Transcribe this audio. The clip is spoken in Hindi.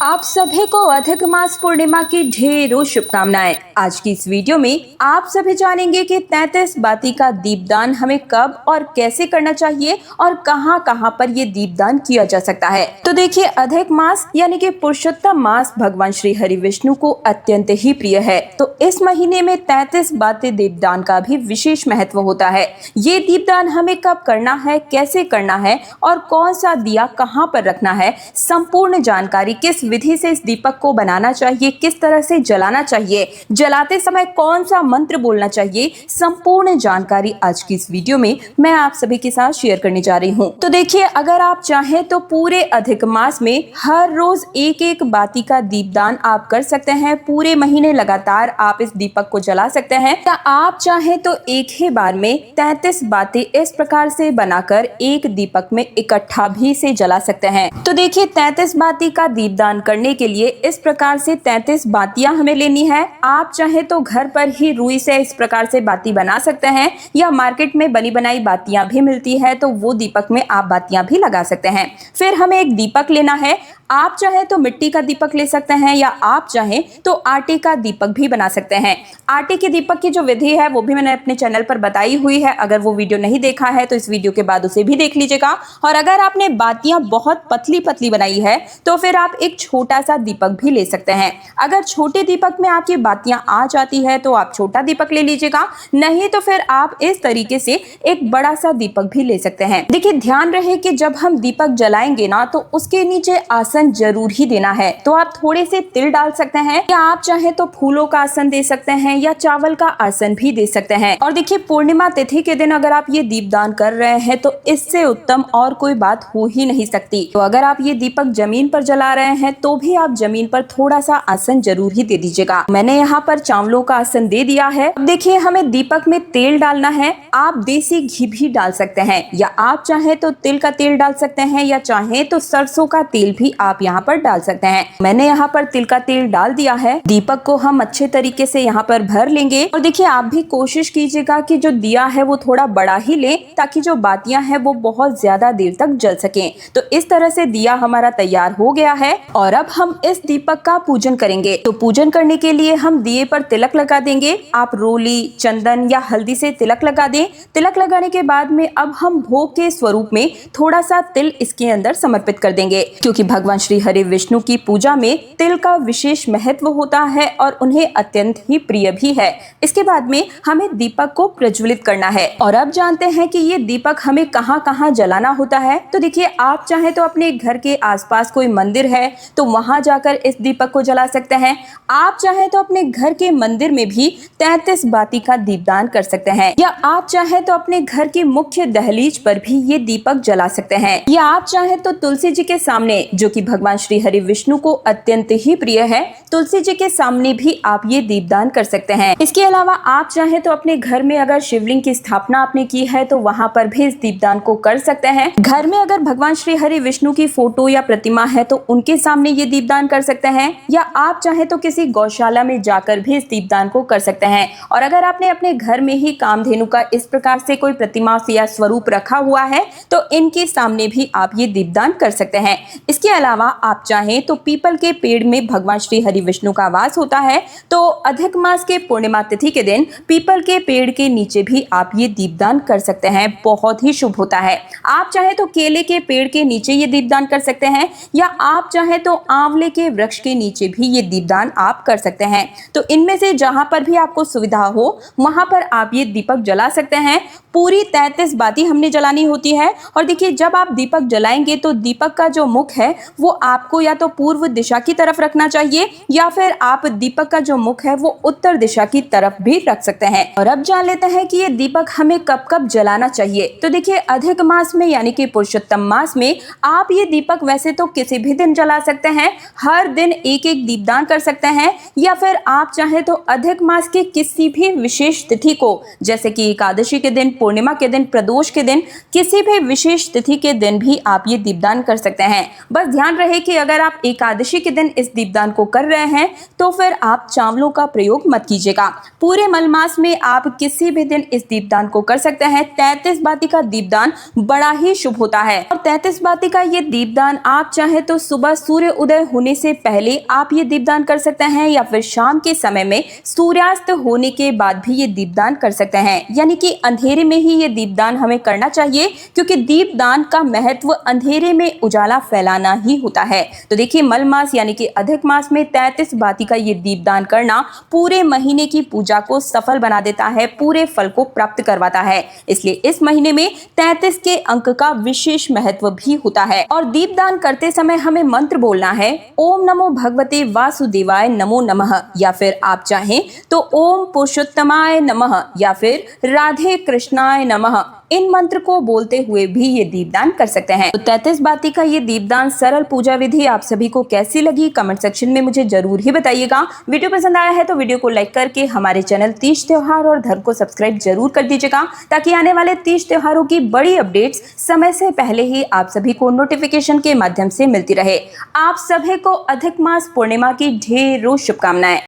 आप सभी को अधिक मास पूर्णिमा की ढेरों शुभकामनाएं। आज की इस वीडियो में आप सभी जानेंगे कि 33 बाती का दीपदान हमें कब और कैसे करना चाहिए और कहां कहां पर ये दीपदान किया जा सकता है। तो देखिए, अधिक मास यानी कि पुरुषोत्तम मास भगवान श्री हरि विष्णु को अत्यंत ही प्रिय है। तो इस महीने में 33 बाती दीपदान का भी विशेष महत्व होता है। ये दीपदान हमें कब करना है, कैसे करना है और कौन सा दिया कहां पर रखना है, संपूर्ण जानकारी, किस विधि से इस दीपक को बनाना चाहिए, किस तरह से जलाना चाहिए, जलाते समय कौन सा मंत्र बोलना चाहिए, संपूर्ण जानकारी आज की इस वीडियो में मैं आप सभी के साथ शेयर करने जा रही हूं। तो देखिए, अगर आप चाहें तो पूरे अधिक मास में हर रोज एक एक बाती का दीपदान आप कर सकते हैं। पूरे महीने लगातार आप इस दीपक को जला सकते हैं, या आप चाहें तो एक ही बार में 33 बातें इस प्रकार से बनाकर एक दीपक में इकट्ठा भी से जला सकते हैं। तो देखिए, 33 बाती का दीपदान करने के लिए इस प्रकार से 33 बातियां हमें लेनी है। आप चाहे तो घर पर ही रुई से इस प्रकार से बाती बना सकते हैं, या मार्केट में बनी बनाई बातियां भी मिलती है, तो वो दीपक में आप बातियां भी लगा सकते हैं। फिर हमें एक दीपक लेना है। आप चाहे तो मिट्टी का दीपक ले सकते हैं, या आप चाहें तो आटे का दीपक भी बना सकते हैं। आटे के दीपक की जो विधि है वो भी मैंने अपने चैनल पर बताई हुई है। अगर वो वीडियो नहीं देखा है तो इस वीडियो के बाद उसे भी देख लीजिएगा। और अगर आपने बातियां बहुत पतली पतली बनाई है तो फिर आप एक छोटा सा दीपक भी ले सकते हैं। अगर छोटे दीपक में आपकी बातियां आ जाती है तो आप छोटा दीपक ले लीजिएगा, नहीं तो फिर आप इस तरीके से एक बड़ा सा दीपक भी ले सकते हैं। देखिए, ध्यान रहे कि जब हम दीपक जलाएंगे ना, तो उसके नीचे आसन जरूर ही देना है। तो आप थोड़े से तिल डाल सकते हैं, या आप चाहे तो फूलों का आसन दे सकते हैं, या चावल का आसन भी दे सकते हैं। और देखिए, पूर्णिमा तिथि के दिन अगर आप ये दीपदान कर रहे हैं तो इससे उत्तम और कोई बात हो ही नहीं सकती। तो अगर आप ये दीपक जमीन पर जला रहे हैं तो भी आप जमीन पर थोड़ा सा आसन जरूर ही दे दीजिएगा। मैंने यहाँ पर चावलों का आसन दे दिया है। अब देखिए, हमें दीपक में तेल डालना है। आप देसी घी भी डाल सकते हैं, या आप चाहे तो तिल का तेल डाल सकते हैं, या चाहे तो सरसों का तेल भी आप यहाँ पर डाल सकते हैं। मैंने यहाँ पर तिल का तेल डाल दिया है। दीपक को हम अच्छे तरीके से यहाँ पर भर लेंगे। और देखिए, आप भी कोशिश कीजिएगा कि जो दिया है वो थोड़ा बड़ा ही ले, ताकि जो बातियां हैं वो बहुत ज्यादा देर तक जल सकें। तो इस तरह से दिया हमारा तैयार हो गया है। और अब हम इस दीपक का पूजन करेंगे। तो पूजन करने के लिए हम दिए पर तिलक लगा देंगे। आप रोली, चंदन या हल्दी से तिलक लगा दें। तिलक लगाने के बाद में अब हम भोग के स्वरूप में थोड़ा सा तिल इसके अंदर समर्पित कर देंगे, क्योंकि भगवान श्री हरि विष्णु की पूजा में तिल का विशेष महत्व होता है और उन्हें अत्यंत ही प्रिय भी है। इसके बाद में हमें दीपक को प्रज्वलित करना है। और अब जानते हैं कि ये दीपक हमें कहां कहां जलाना होता है। तो देखिए, आप चाहे तो अपने घर के आसपास कोई मंदिर है तो वहां जाकर इस दीपक को जला सकते हैं। आप चाहे तो अपने घर के मंदिर में भी 33 बाती का दीपदान कर सकते हैं, या आप चाहे तो अपने घर की मुख्य दहलीज पर भी ये दीपक जला सकते हैं, या आप चाहे तो तुलसी जी के सामने, जो कि भगवान श्री हरि विष्णु को अत्यंत ही प्रिय है, तुलसी जी के सामने भी आप ये दीपदान कर सकते हैं। इसके अलावा आप चाहे तो अपने घर में अगर शिवलिंग की स्थापना आपने की है तो वहां पर भी इस दीपदान को कर सकते हैं। घर में अगर भगवान श्री हरि विष्णु की फोटो या प्रतिमा है तो उनके सामने ये दीपदान कर सकते हैं, या आप चाहे तो किसी गौशाला में जाकर भी इस दीपदान को कर सकते हैं। और अगर आपने अपने घर में ही कामधेनु का इस प्रकार से कोई प्रतिमा या स्वरूप रखा हुआ है तो इनके सामने भी आप ये दीपदान कर सकते हैं। इसके अलावा आप चाहें तो पीपल के पेड़ में भगवान श्री हरि विष्णु का वास होता है, तो अधिक मास के पूर्णिमा तिथि के दिन पीपल के पेड़ के नीचे भी आप ये दीपदान कर सकते हैं। बहुत ही शुभ होता है। आप चाहे तो केले के पेड़ के नीचे ये दीपदान कर सकते हैं, या आप चाहे तो आंवले के वृक्ष के नीचे भी ये दीपदान आप कर सकते हैं। तो इनमें से जहां पर भी आपको सुविधा हो वहां पर आप ये दीपक जला सकते हैं। पूरी 33 बाती हमने जलानी होती है। और देखिए, जब आप दीपक जलाएंगे तो दीपक का जो मुख है वो आपको या तो पूर्व दिशा की तरफ रखना चाहिए, या फिर आप दीपक का जो मुख है वो उत्तर दिशा की तरफ भी रख सकते हैं। और अब जान लेते हैं कि ये दीपक हमें कब कब जलाना चाहिए। तो देखिए, अधिक मास में यानी कि पुरुषोत्तम मास में आप ये दीपक वैसे तो किसी भी दिन जला सकते हैं। हर दिन एक एक दीपदान कर सकते हैं, या फिर आप चाहे तो अधिक मास की किसी भी विशेष तिथि को, जैसे कि एकादशी के दिन, पूर्णिमा के दिन, प्रदोष के दिन, किसी भी विशेष तिथि के दिन भी आप ये दीपदान कर सकते हैं। बस ध्यान ध्यान रहे कि अगर आप एकादशी के दिन इस दीपदान को कर रहे हैं तो फिर आप चावलों का प्रयोग मत कीजिएगा। पूरे मलमास में आप किसी भी दिन इस दीपदान को कर सकते हैं। 33 बाती का दीपदान बड़ा ही शुभ होता है और 33 बाती का ये दीपदान आप चाहे तो सुबह सूर्य उदय होने से पहले आप ये दीपदान कर सकते हैं या फिर शाम के समय में सूर्यास्त होने के बाद भी ये दीपदान कर सकते हैं। यानी कि अंधेरे में ही ये दीपदान हमें करना चाहिए, क्योंकि दीपदान का महत्व अंधेरे में उजाला फैलाना ही होता है। तो देखिए, मल मास यानी कि अधिक मास में 33 बाती का ये दीपदान करना पूरे महीने की पूजा को सफल बना देता है, पूरे फल को प्राप्त करवाता है। इसलिए इस महीने में 33 के अंक का विशेष महत्व भी होता है। और दीपदान करते समय हमें मंत्र बोलना है, ओम नमो भगवते वासुदेवाय नमो नमः, या फिर आप चाहें तो ओम पुरुषोत्तमाय नमः या फिर राधे कृष्णाय नमः। इन मंत्र को बोलते हुए भी ये दीपदान कर सकते हैं। तो 33 बाती का ये दीपदान सरल पूजा विधि आप सभी को कैसी लगी कमेंट सेक्शन में मुझे जरूर ही बताइएगा। वीडियो पसंद आया है तो वीडियो को लाइक करके हमारे चैनल तीज त्योहार और धर्म को सब्सक्राइब जरूर कर दीजिएगा, ताकि आने वाले तीज त्योहारों की बड़ी अपडेट्स समय से पहले ही आप सभी को नोटिफिकेशन के माध्यम से मिलती रहे। आप सभी को अधिक मास पूर्णिमा की ढेरों शुभकामनाएं।